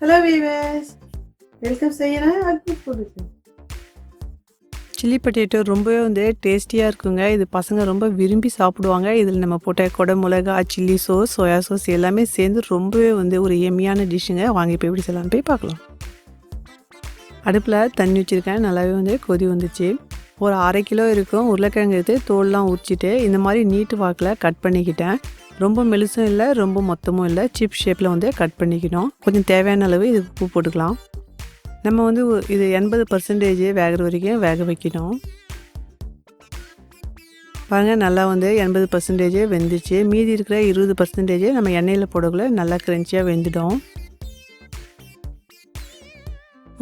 Hello viewers, welcome செய்யறேன் அக்மல் ஃபுட்டுக்கு. Chilli potato ரொம்பவே வந்து டேஸ்டியாக இருக்குங்க. இது பசங்க ரொம்ப விரும்பி சாப்பிடுவாங்க. இதில் நம்ம போட்ட கொடை மிளகா, சில்லி சோஸ், சோயா சோஸ் எல்லாமே சேர்ந்து ரொம்பவே வந்து ஒரு எம்மியான டிஷ்ஷுங்க. வாங்கி போய் எப்படி செய்யலாம்னு போய் பார்க்கலாம். அடுப்பில் தண்ணி வச்சுருக்கேன். நல்லாவே வந்து கொதி வந்துச்சு. ஒரு 1/2 கிலோ இருக்கும். உருளைக்கிழங்கு எடுத்து தோல்லாம் உரிச்சிட்டு இந்த மாதிரி நீட்டு வாக்கில் கட் பண்ணிக்கிட்டேன். ரொம்ப மெலிசும் இல்லை, ரொம்ப மொத்தமும் இல்லை, சிப் ஷேப்பில் வந்து கட் பண்ணிக்கணும். கொஞ்சம் தேவையான அளவு இதுக்கு உப்பு போட்டுக்கலாம். நம்ம வந்து இது 80% வேகிற வரைக்கும் வேக வைக்கணும். பாருங்கள், நல்லா வந்து 80% வெந்துச்சு. மீதி இருக்கிற 20% நம்ம எண்ணெயில் போடக்குள்ள நல்லா கிரன்ச்சியாக வெந்துடும்.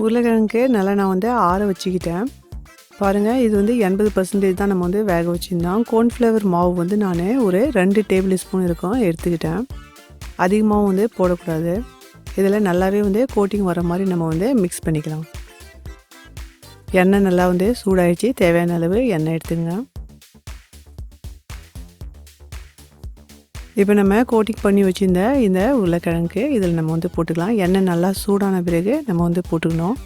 உருளைக்கிழங்கு நல்லா நான் வந்து ஆற வச்சுக்கிட்டேன். பாருங்கள், இது வந்து 80% தான் நம்ம வந்து வேக வச்சுருந்தோம். கார்ன்ஃப்ளவர் மாவு வந்து நான் ஒரு 2 டேபிள் ஸ்பூன் இருக்கும் எடுத்துக்கிட்டேன். அதிகமாகவும் வந்து போடக்கூடாது. இதில் நல்லாவே வந்து கோட்டிங் வர மாதிரி நம்ம வந்து மிக்ஸ் பண்ணிக்கலாம். எண்ணெய் நல்லா வந்து சூடாகிடுச்சு. தேவையான அளவு எண்ணெய் எடுத்துங்க. இப்போ நம்ம கோட்டிங் பண்ணி வச்சுருந்த இந்த உருளைக்கிழங்கு இதில் நம்ம வந்து போட்டுக்கலாம். எண்ணெய் நல்லா சூடான பிறகு நம்ம வந்து போட்டுக்கணும்.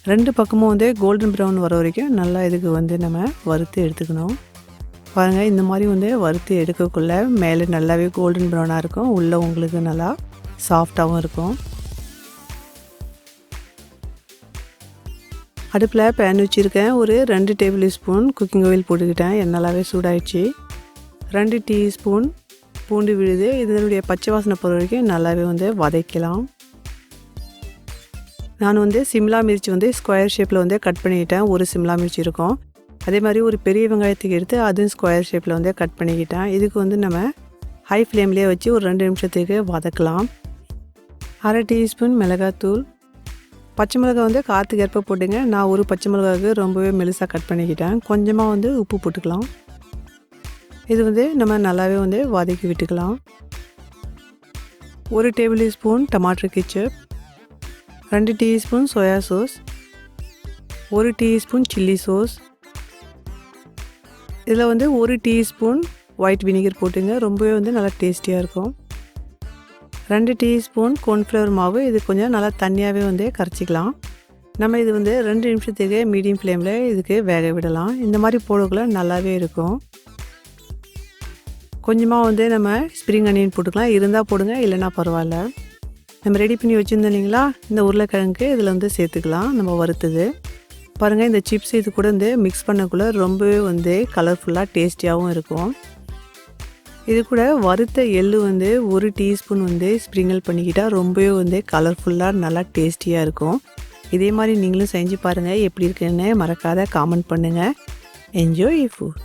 2 பக்கமும் வந்து கோல்டன் ப்ரௌன் வர வரைக்கும் நல்லா இதுக்கு வந்து நம்ம வறுத்து எடுத்துக்கணும். பாருங்கள், இந்த மாதிரி வந்து வறுத்து எடுக்கக்குள்ள மேலே நல்லாவே கோல்டன் ப்ரௌனாக இருக்கும். உள்ளே உங்களுக்கு நல்லா சாஃப்டாகவும் இருக்கும். அடுப்பில் பேன் வச்சுருக்கேன். ஒரு 2 டேபிள் ஸ்பூன் குக்கிங் ஆயில் போட்டுக்கிட்டேன். நல்லாவே சூடாயிடுச்சு. 2 டீஸ்பூன் பூண்டு விழுது. இதனுடைய பச்சை வாசனை போகிற வரைக்கும் நல்லாவே வந்து வதக்கலாம். நான் வந்து சிம்லா மிர்ச்சி வந்து ஸ்கொயர் ஷேப்பில் வந்து கட் பண்ணிக்கிட்டேன். ஒரு சிம்லா மிர்ச்சி இருக்கும். அதே மாதிரி ஒரு பெரிய வெங்காயத்துக்கு எடுத்து அதுவும் ஸ்கொயர் ஷேப்பில் வந்து கட் பண்ணிக்கிட்டேன். இதுக்கு வந்து நம்ம ஹை ஃப்ளேம்லேயே வச்சு ஒரு 2 நிமிஷத்துக்கு வதக்கலாம். 1/2 டீஸ்பூன் மிளகாத்தூள். பச்சை மிளகாய் வந்து காற்றுக்கு ஏற்ப போட்டுங்க. நான் ஒரு பச்சை மிளகாவுக்கு ரொம்பவே மெலிசாக கட் பண்ணிக்கிட்டேன். கொஞ்சமாக வந்து உப்பு போட்டுக்கலாம். இது வந்து நம்ம நல்லாவே வந்து வதக்கி விட்டுக்கலாம். 1 table spoon tomato ketchup, 2 teaspoon soya sauce, 1 teaspoon chilli sauce. இதில் வந்து 1 டீஸ்பூன் ஒயிட் வினிகர் போட்டுங்க. ரொம்பவே வந்து நல்லா டேஸ்டியாக இருக்கும். 2 டீஸ்பூன் கார்ன்ஃப்ளவர் மாவு. இது கொஞ்சம் நல்லா தண்ணியாகவே வந்து கரைச்சிக்கலாம். நம்ம இது வந்து 2 நிமிஷத்துக்கு மீடியம் ஃப்ளேமில் இதுக்கு வேக விடலாம். இந்த மாதிரி போடக்குள்ள நல்லாவே இருக்கும். கொஞ்சமாக வந்து நம்ம ஸ்ப்ரிங் அனியன் போட்டுக்கலாம். இருந்தால் போடுங்க, இல்லைன்னா பரவாயில்ல. நம்ம ரெடி பண்ணி வச்சுருந்தோம் இல்லைங்களா, இந்த உருளைக்கிழங்கு இதில் வந்து சேர்த்துக்கலாம். நம்ம வறுத்தது பாருங்கள், இந்த சிப்ஸ் இது கூட வந்து மிக்ஸ் பண்ணக்குள்ளே ரொம்பவே வந்து கலர்ஃபுல்லாக டேஸ்டியாகவும் இருக்கும். இது கூட வறுத்த எள்ளு வந்து 1 டீஸ்பூன் வந்து ஸ்ப்ரிங்கிள் பண்ணிக்கிட்டால் ரொம்பவே வந்து கலர்ஃபுல்லாக நல்லா டேஸ்டியாக இருக்கும். இதே மாதிரி நீங்களும் செஞ்சு பாருங்கள். எப்படி இருக்குன்னு மறக்காத காமெண்ட் பண்ணுங்கள். Enjoy food.